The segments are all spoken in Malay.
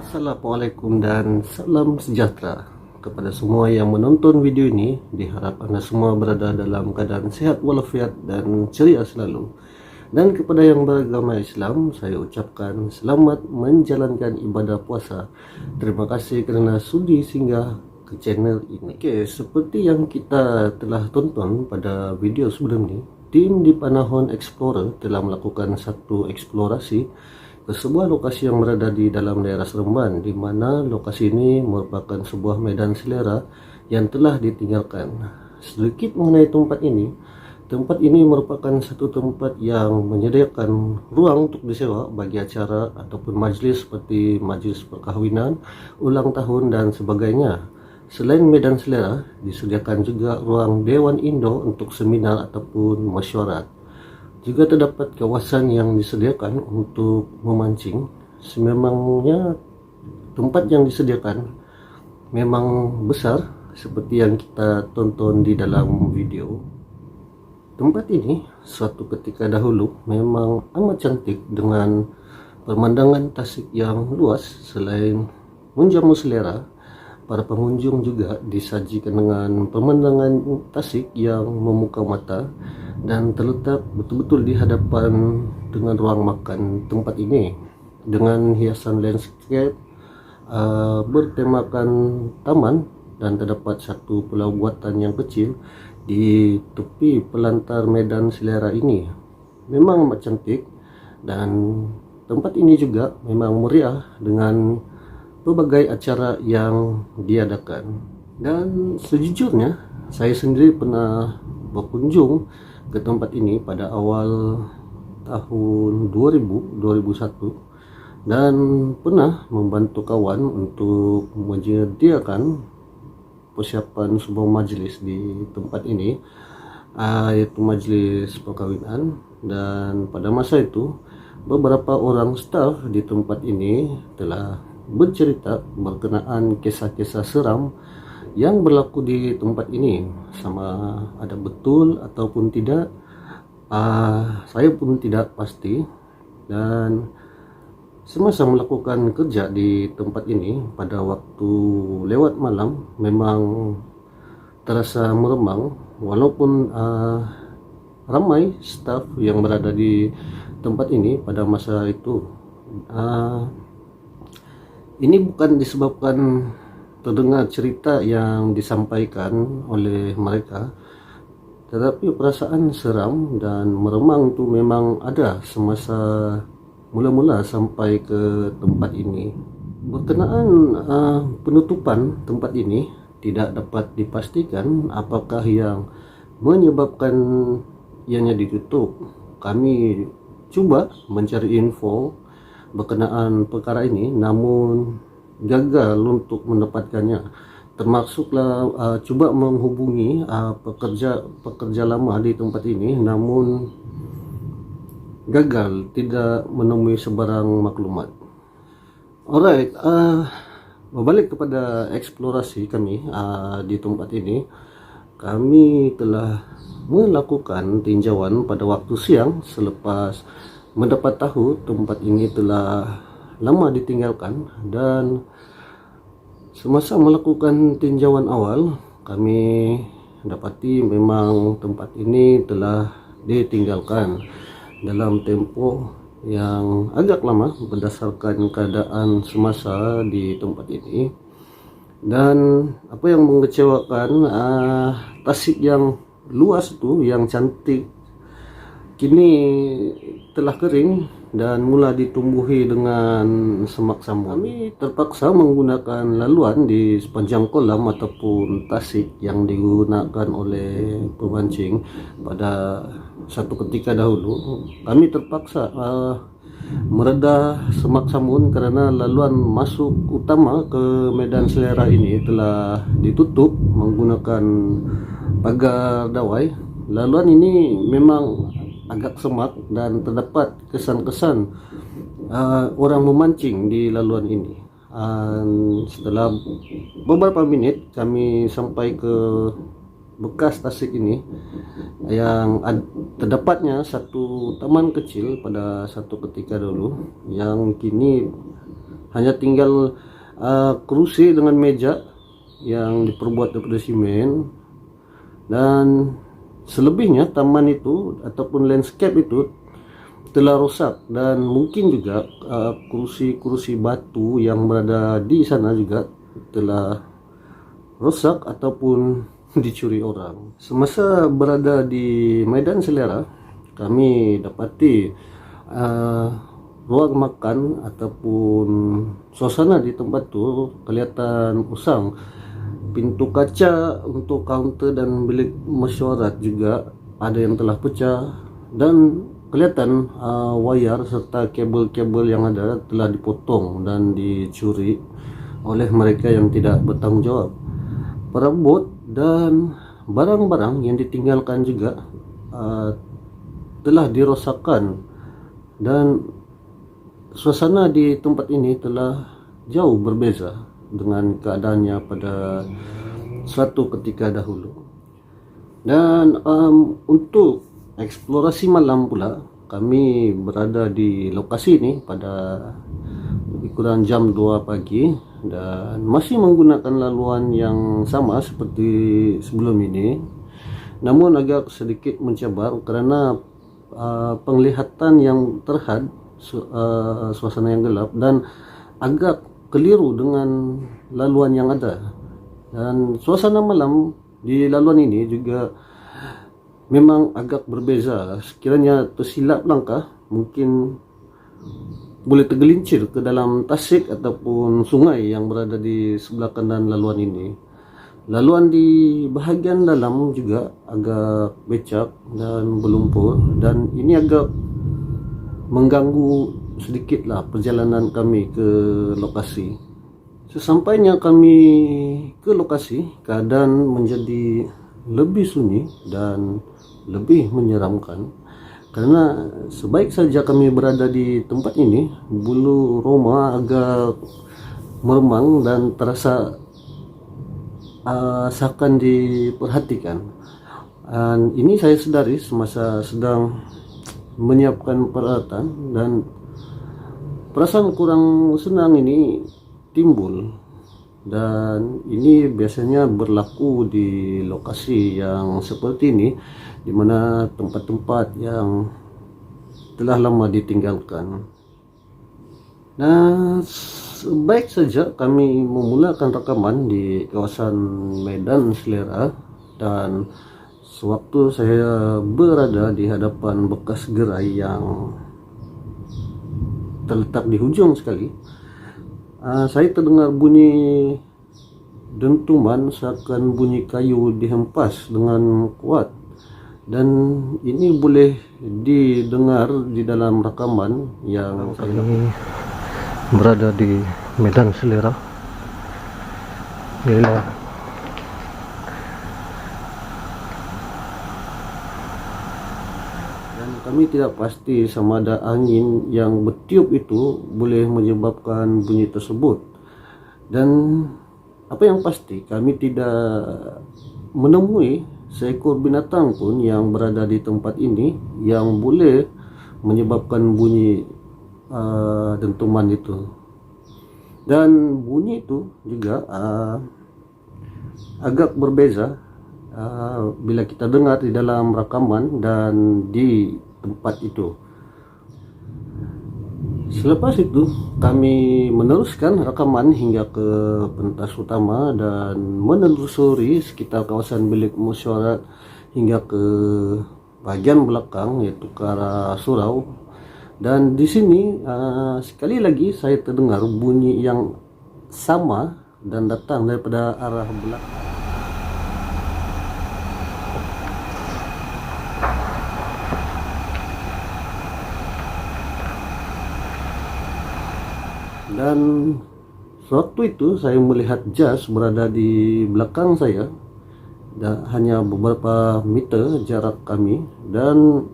Assalamualaikum dan salam sejahtera kepada semua yang menonton video ini. Diharap Anda semua berada dalam keadaan sehat walafiat dan ceria selalu. Dan kepada yang beragama Islam, saya ucapkan selamat menjalankan ibadah puasa. Terima kasih kerana sudi singgah ke channel ini. Oke, seperti yang kita telah tonton pada video sebelum ini, tim di Panahon Explorer telah melakukan satu eksplorasi ke sebuah lokasi yang berada di dalam daerah Seremban, di mana lokasi ini merupakan sebuah medan selera yang telah ditinggalkan. Sedikit mengenai tempat ini. Tempat ini merupakan satu tempat yang menyediakan ruang untuk disewa bagi acara ataupun majlis seperti majlis perkahwinan, ulang tahun dan sebagainya. Selain medan selera, disediakan juga ruang Dewan Indo untuk seminar ataupun mesyuarat. Juga terdapat kawasan yang disediakan untuk memancing. Sememangnya tempat yang disediakan memang besar seperti yang kita tonton di dalam video. Tempat ini suatu ketika dahulu memang amat cantik dengan pemandangan tasik yang luas. Selain menjamu selera, para pengunjung juga disajikan dengan pemandangan tasik yang memukau mata dan terletak betul-betul di hadapan dengan ruang makan tempat ini dengan hiasan landscape bertemakan taman, dan terdapat satu pulau buatan yang kecil di tepi pelantar medan selera ini. Memang amat cantik, dan tempat ini juga memang meriah dengan berbagai acara yang diadakan. Dan sejujurnya saya sendiri pernah berkunjung ke tempat ini pada awal tahun 2001 dan pernah membantu kawan untuk menyediakan persiapan sebuah majlis di tempat ini, yaitu majlis perkahwinan. Dan pada masa itu beberapa orang staf di tempat ini telah bercerita berkenaan kisah-kisah seram yang berlaku di tempat ini. Sama ada betul ataupun tidak, saya pun tidak pasti. Dan semasa melakukan kerja di tempat ini pada waktu lewat malam, memang terasa meremang walaupun ramai staf yang berada di tempat ini pada masa itu. Ini bukan disebabkan terdengar cerita yang disampaikan oleh mereka, tetapi perasaan seram dan meremang itu memang ada semasa mula-mula sampai ke tempat ini. Berkenaan penutupan tempat ini, tidak dapat dipastikan apakah yang menyebabkan ianya ditutup. Kami cuba mencari info berkenaan perkara ini, namun gagal untuk mendapatkannya. Termasuklah cuba menghubungi pekerja lama di tempat ini, namun gagal, tidak menemui sebarang maklumat. Alright, berbalik kepada eksplorasi kami di tempat ini. Kami telah melakukan tinjauan pada waktu siang selepas mendapat tahu tempat ini telah lama ditinggalkan. Dan semasa melakukan tinjauan awal, kami dapati memang tempat ini telah ditinggalkan dalam tempoh yang agak lama berdasarkan keadaan semasa di tempat ini. Dan apa yang mengecewakan, tasik yang luas itu, yang cantik, kini telah kering dan mula ditumbuhi dengan semak sambung. Kami terpaksa menggunakan laluan di sepanjang kolam ataupun tasik yang digunakan oleh pemancing pada satu ketika dahulu. Kami terpaksa meredah semak sambun karena laluan masuk utama ke medan selera ini telah ditutup menggunakan pagar dawai. Laluan ini memang agak semak dan terdapat kesan-kesan orang memancing di laluan ini. Setelah beberapa menit kami sampai ke bekas tasik ini, yang terdapatnya satu taman kecil pada satu ketika dulu yang kini hanya tinggal kerusi dengan meja yang diperbuat daripada simen, dan selebihnya taman itu ataupun landscape itu telah rusak, dan mungkin juga kursi-kursi batu yang berada di sana juga telah rusak ataupun dicuri orang. Semasa berada di Medan Selera, kami dapati ruang makan ataupun suasana di tempat tu kelihatan usang. Pintu kaca untuk kaunter dan bilik mesyuarat juga ada yang telah pecah, dan kelihatan wayar serta kabel-kabel yang ada telah dipotong dan dicuri oleh mereka yang tidak bertanggung jawab. Perabot dan barang-barang yang ditinggalkan juga telah dirosakkan, dan suasana di tempat ini telah jauh berbeza dengan keadaannya pada suatu ketika dahulu. Dan untuk eksplorasi malam pula, kami berada di lokasi ini pada lebih kurang jam 2 pagi dan masih menggunakan laluan yang sama seperti sebelum ini, namun agak sedikit mencabar karena penglihatan yang terhad suasana yang gelap dan agak keliru dengan laluan yang ada. Dan suasana malam di laluan ini juga memang agak berbeza. Sekiranya tersilap langkah, mungkin boleh tergelincir ke dalam tasik ataupun sungai yang berada di sebelah kanan laluan ini. Laluan di bahagian dalam juga agak becek dan berlumpur, dan ini agak mengganggu sedikitlah perjalanan kami ke lokasi. Sesampainya kami ke lokasi, keadaan menjadi lebih sunyi dan lebih menyeramkan, karena sebaik saja kami berada di tempat ini, bulu roma agak meremang dan terasa seakan diperhatikan. Dan ini saya sedari semasa sedang menyiapkan peralatan, dan perasaan kurang senang ini timbul. Dan ini biasanya berlaku di lokasi yang seperti ini, di mana tempat-tempat yang telah lama ditinggalkan. Nah, sebaik saja kami memulakan rekaman di kawasan Medan Selera, dan sewaktu saya berada di hadapan bekas gerai yang terletak di hujung sekali, saya terdengar bunyi dentuman seakan bunyi kayu dihempas dengan kuat, dan ini boleh didengar di dalam rekaman yang kami berada di Medan Selera. Inilah kami tidak pasti sama ada angin yang bertiup itu boleh menyebabkan bunyi tersebut, dan apa yang pasti kami tidak menemui seekor binatang pun yang berada di tempat ini yang boleh menyebabkan bunyi dentuman itu. Dan bunyi itu juga agak berbeza bila kita dengar di dalam rekaman dan di tempat itu. Selepas itu kami meneruskan rekaman hingga ke pentas utama dan menelusuri sekitar kawasan bilik mesyuarat hingga ke bagian belakang, yaitu ke arah surau. Dan di sini sekali lagi saya terdengar bunyi yang sama dan datang daripada arah belakang. Dan sewaktu itu saya melihat jas berada di belakang saya, dan hanya beberapa meter jarak kami, dan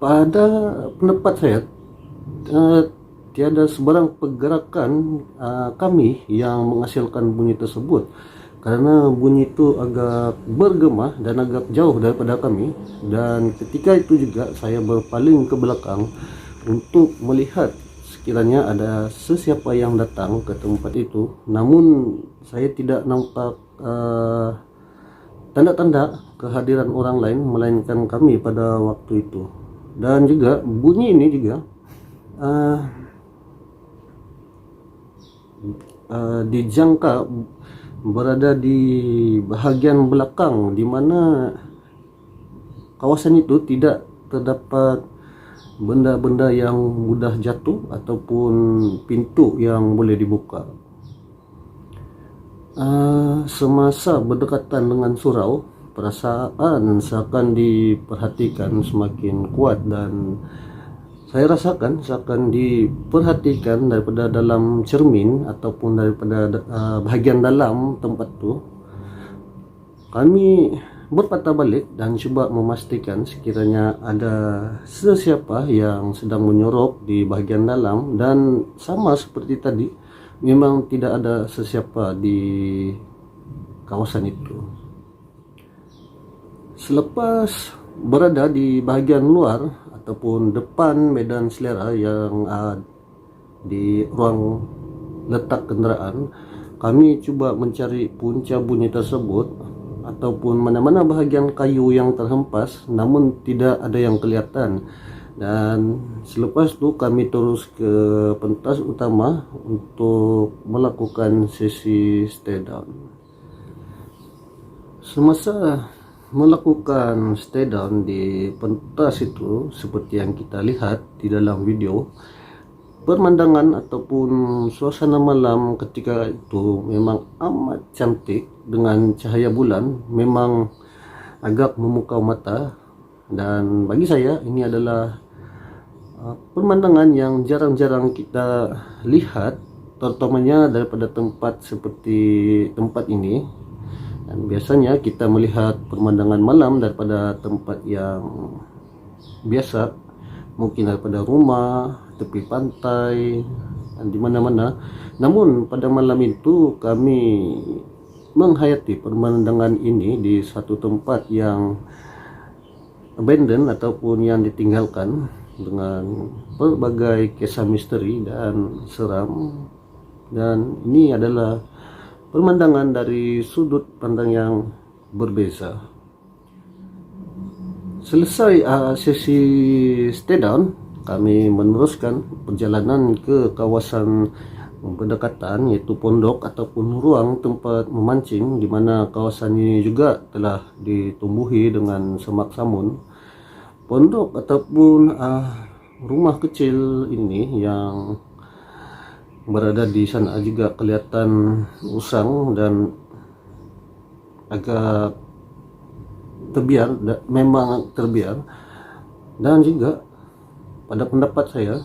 pada pendapat saya tiada sebarang pergerakan kami yang menghasilkan bunyi tersebut, karena bunyi itu agak bergema dan agak jauh daripada kami. Dan ketika itu juga saya berpaling ke belakang untuk melihat sekiranya ada sesiapa yang datang ke tempat itu, namun saya tidak nampak tanda-tanda kehadiran orang lain melainkan kami pada waktu itu. Dan juga bunyi ini juga dijangka berada di bahagian belakang, di mana kawasan itu tidak terdapat benda-benda yang mudah jatuh ataupun pintu yang boleh dibuka. Semasa berdekatan dengan surau, perasaan seakan diperhatikan semakin kuat, dan saya rasakan seakan diperhatikan daripada dalam cermin ataupun daripada bahagian dalam tempat tu. Kami berpatah balik dan cuba memastikan sekiranya ada sesiapa yang sedang menyorok di bahagian dalam, dan sama seperti tadi, memang tidak ada sesiapa di kawasan itu. Selepas berada di bahagian luar ataupun depan medan selera yang di ruang letak kenderaan, kami cuba mencari punca bunyi tersebut ataupun mana-mana bahagian kayu yang terhempas, namun tidak ada yang kelihatan. Dan selepas itu kami terus ke pentas utama untuk melakukan sesi stay down. Semasa melakukan stay down di pentas itu, seperti yang kita lihat di dalam video, pemandangan ataupun suasana malam ketika itu memang amat cantik dengan cahaya bulan, memang agak memukau mata. Dan bagi saya ini adalah pemandangan yang jarang-jarang kita lihat, terutamanya daripada tempat seperti tempat ini. Dan biasanya kita melihat pemandangan malam daripada tempat yang biasa, mungkin daripada rumah, tepi pantai, dan di mana-mana. Namun pada malam itu kami menghayati pemandangan ini di satu tempat yang abandoned ataupun yang ditinggalkan, dengan berbagai kisah misteri dan seram. Dan ini adalah pemandangan dari sudut pandang yang berbeza. Selesai sesi stay down, kami meneruskan perjalanan ke kawasan berdekatan, yaitu pondok ataupun ruang tempat memancing, di mana kawasan ini juga telah ditumbuhi dengan semak samun. Pondok ataupun rumah kecil ini yang berada di sana juga kelihatan usang dan agak terbiar, memang terbiar. Dan juga pada pendapat saya,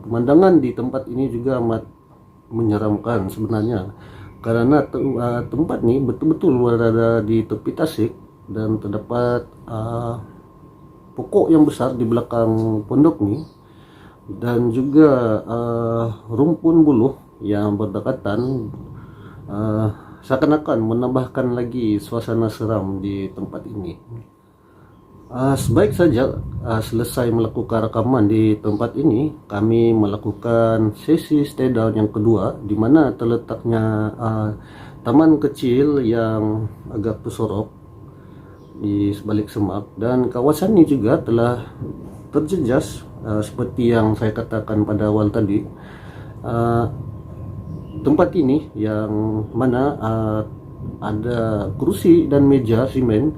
pemandangan di tempat ini juga amat menyeramkan sebenarnya, karena tempat ini betul-betul berada di tepi tasik dan terdapat pokok yang besar di belakang pondok ini, dan juga rumpun buluh yang berdekatan, seakan-akan menambahkan lagi suasana seram di tempat ini. Sebaik saja selesai melakukan rekaman di tempat ini, kami melakukan sesi stay down yang kedua, di mana terletaknya taman kecil yang agak tersorok di sebalik semak. Dan kawasan ini juga telah terjejas seperti yang saya katakan pada awal tadi. Tempat ini yang mana ada kursi dan meja simen.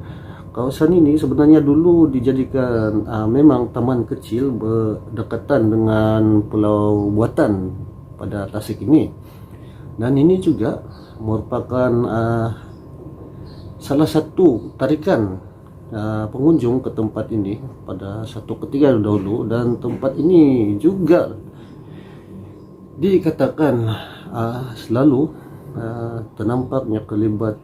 Kawasan ini sebenarnya dulu dijadikan memang taman kecil berdekatan dengan pulau buatan pada Tasik ini. Dan ini juga merupakan salah satu tarikan pengunjung ke tempat ini pada satu ketika dahulu. Dan tempat ini juga dikatakan selalu ternampaknya kelibat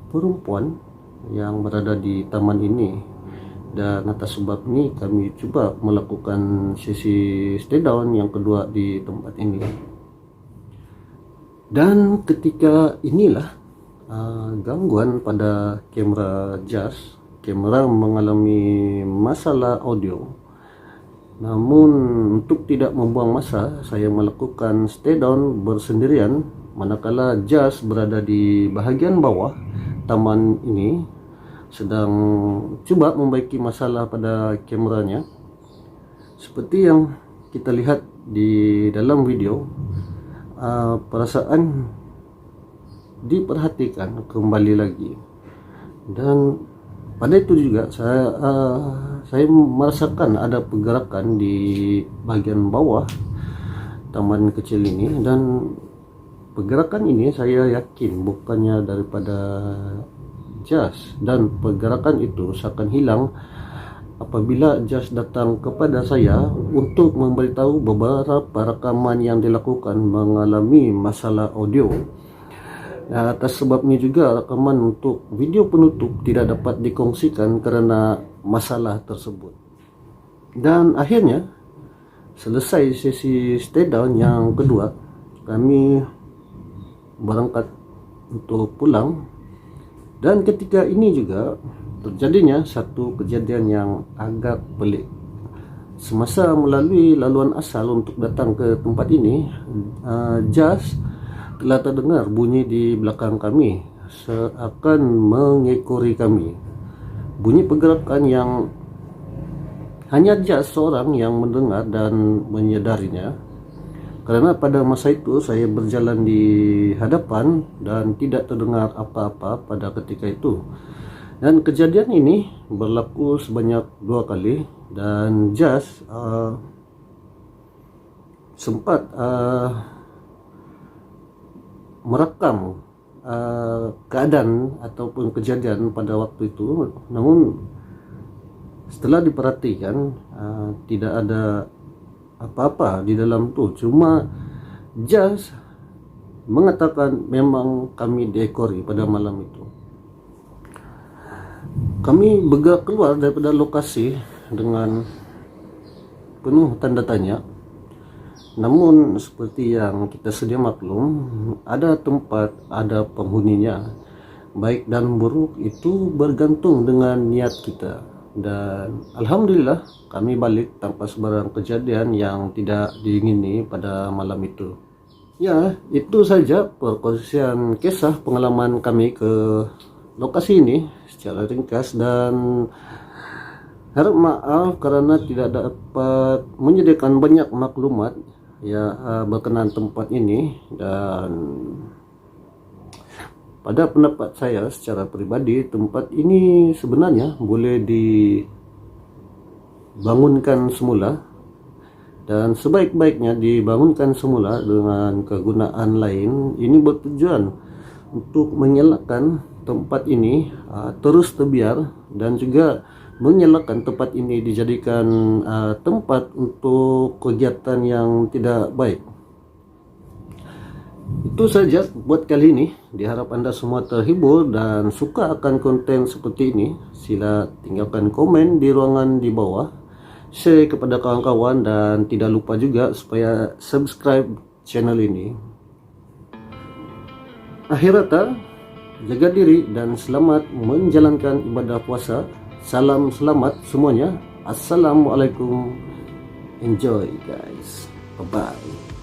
perempuan yang berada di taman ini. Dan atas sebab ini kami coba melakukan sesi stay down yang kedua di tempat ini. Dan ketika inilah gangguan pada kamera jas. Kamera mengalami masalah audio. Namun untuk tidak membuang masa, saya melakukan stay down bersendirian manakala jas berada di bahagian bawah taman ini sedang coba membaiki masalah pada kameranya. Seperti yang kita lihat di dalam video, perasaan diperhatikan kembali lagi, dan pada itu juga saya merasakan ada pergerakan di bagian bawah taman kecil ini, dan pergerakan ini saya yakin bukannya daripada jas, dan pergerakan itu seakan hilang apabila jas datang kepada saya untuk memberitahu beberapa rekaman yang dilakukan mengalami masalah audio. Nah, atas sebabnya juga rekaman untuk video penutup tidak dapat dikongsikan karena masalah tersebut. Dan akhirnya selesai sesi stay down yang kedua, kami berangkat untuk pulang. Dan ketika ini juga terjadinya satu kejadian yang agak pelik. Semasa melalui laluan asal untuk datang ke tempat ini, jas telah terdengar bunyi di belakang kami seakan mengekori kami. Bunyi pergerakan yang hanya jas seorang yang mendengar dan menyadarinya, karena pada masa itu saya berjalan di hadapan dan tidak terdengar apa-apa pada ketika itu. Dan kejadian ini berlaku sebanyak 2 kali, dan jas sempat merekam keadaan ataupun kejadian pada waktu itu. Namun setelah diperhatikan, tidak ada apa-apa di dalam tuh, cuma jas mengatakan memang kami diekori pada malam itu. Kami bergerak keluar daripada lokasi dengan penuh tanda tanya. Namun seperti yang kita sedia maklum, ada tempat, ada penghuninya. Baik dan buruk itu bergantung dengan niat kita. Dan alhamdulillah kami balik tanpa sebarang kejadian yang tidak diingini pada malam itu. Ya, itu saja perkongsian kisah pengalaman kami ke lokasi ini secara ringkas, dan harap maaf karena tidak dapat menyediakan banyak maklumat berkenaan tempat ini. Dan pada pendapat saya secara pribadi, tempat ini sebenarnya boleh dibangunkan semula, dan sebaik-baiknya dibangunkan semula dengan kegunaan lain. Ini bertujuan untuk menyalakan tempat ini terus terbiar, dan juga menyalakan tempat ini dijadikan tempat untuk kegiatan yang tidak baik. Itu saja buat kali ini. Diharap Anda semua terhibur dan suka akan konten seperti ini. Sila tinggalkan komen di ruangan di bawah, share kepada kawan-kawan, dan tidak lupa juga supaya subscribe channel ini. Akhir kata, jaga diri dan selamat menjalankan ibadah puasa. Salam selamat semuanya. Assalamualaikum. Enjoy guys. Bye bye.